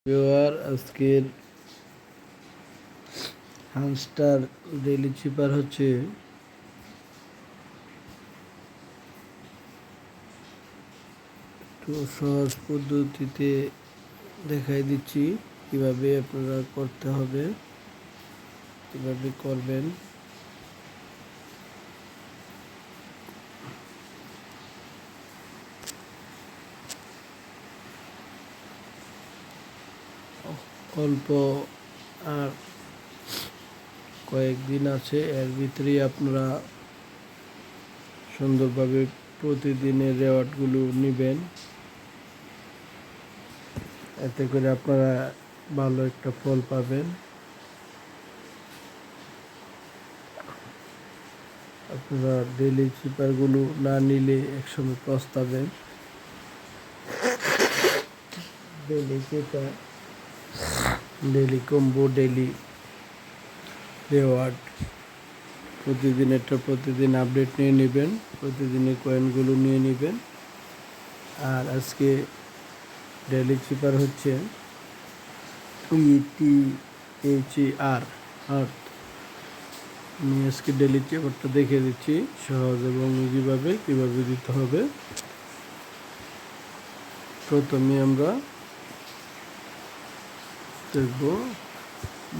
Viewer আজকের hamster daily চিপার হচ্ছে একটু সহজ পদ্ধতিতে দেখাই দিচ্ছি কিভাবে আপনারা করতে হবে, কিভাবে করবেন। অল্প আর কয়েকদিন আছে, এর ভিতরেই আপনারা সুন্দরভাবে প্রতিদিনের রেওয়ার্ডগুলো নেবেন। এতে করে আপনারা ভালো একটা ফল পাবেন। আপনারা ডেইলি চিপারগুলো না নিলে একসময় পস্তাবেন। Daily cipher, daily combo, daily reward প্রতিদিন আপডেট নিয়ে নেবেন, প্রতিদিনের কয়েনগুলো নিয়ে নেবেন। আর আজকে ডেইলি চিপার হচ্ছে ETHR আর্থ। আমি আজকে ডেইলি চিপারটা দেখে দিচ্ছি সহজ এবং ইজিভাবে কীভাবে দিতে হবে। প্রথমে আমরা দেখব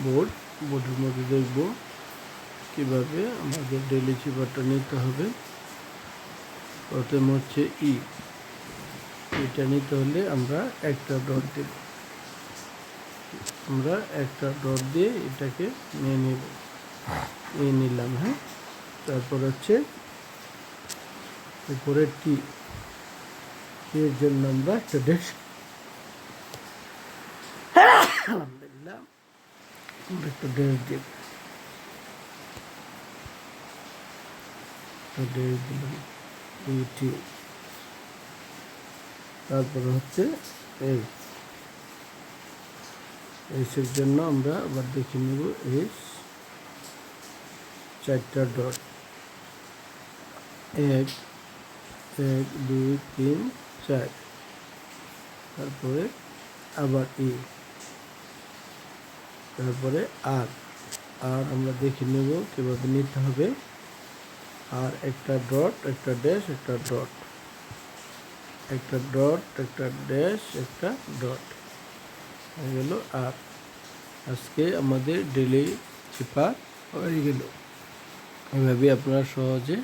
বোর্ডের মধ্যে দেখব কিভাবে আমাদের ডেইলি চিপারটা নিতে হবে। প্রথম হচ্ছে এটা নিতে হলে আমরা একটা ডট দেব। আমরা একটা ডট দিয়ে এটাকে নিয়ে নিলাম। হ্যাঁ, তারপর হচ্ছে উপরে এর জন্য আমরা একটা ড্যাশ, আলহামদুলিল্লাহ, আমরা একটা ড্যাশ দেব। দিলাম ইটি। তারপরে হচ্ছে এর জন্য আমরা আবার দেখে নেব চারটা ডট, 1 2 3 4। তারপরে আবার তারপরে আর আমরা দেখে নেব কিভাবে নিতে হবে। আর একটা ডট, একটা ড্যাশ, একটা ডট, একটা ডট, একটা ড্যাশ, একটা ডট হয়ে গেল। আর আজকে আমাদের ডেইলি চিপার হয়ে গেল। এভাবে আপনারা সহজে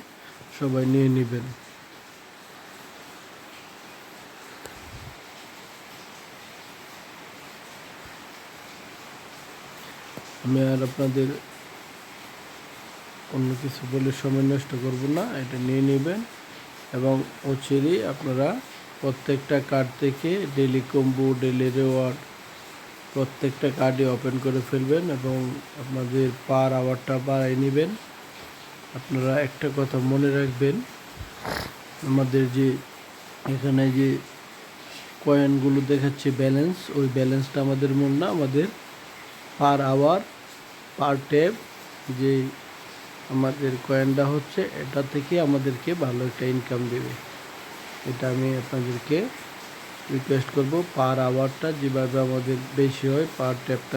সবাই নিয়ে নেবেন। আমি আর আপনাদের অন্য কিছু বলে সময় নষ্ট করব না, এটা নিয়ে নেবেন এবং অচিরেই আপনারা প্রত্যেকটা কার্ড থেকে ডেইলি কম্বো, ডেইলি রেওয়ার্ড প্রত্যেকটা কার্ডই ওপেন করে ফেলবেন এবং আপনাদের পার আওয়ারটা বাড়াই নেবেন। আপনারা একটা কথা মনে রাখবেন, আমাদের যে এখানে যে কয়েনগুলো দেখাচ্ছে ব্যালেন্স, ওই ব্যালেন্সটা আমাদের মূল না, আমাদের পার আওয়ার, পার ট্যাব যে আমাদের কয়েনটা হচ্ছে, এটা থেকে আমাদেরকে ভালো একটা ইনকাম দেবে। এটা আমি আপনাদেরকে রিকোয়েস্ট করব, পার আওয়ারটা যেভাবে আমাদের বেশি হয়, পার ট্যাবটা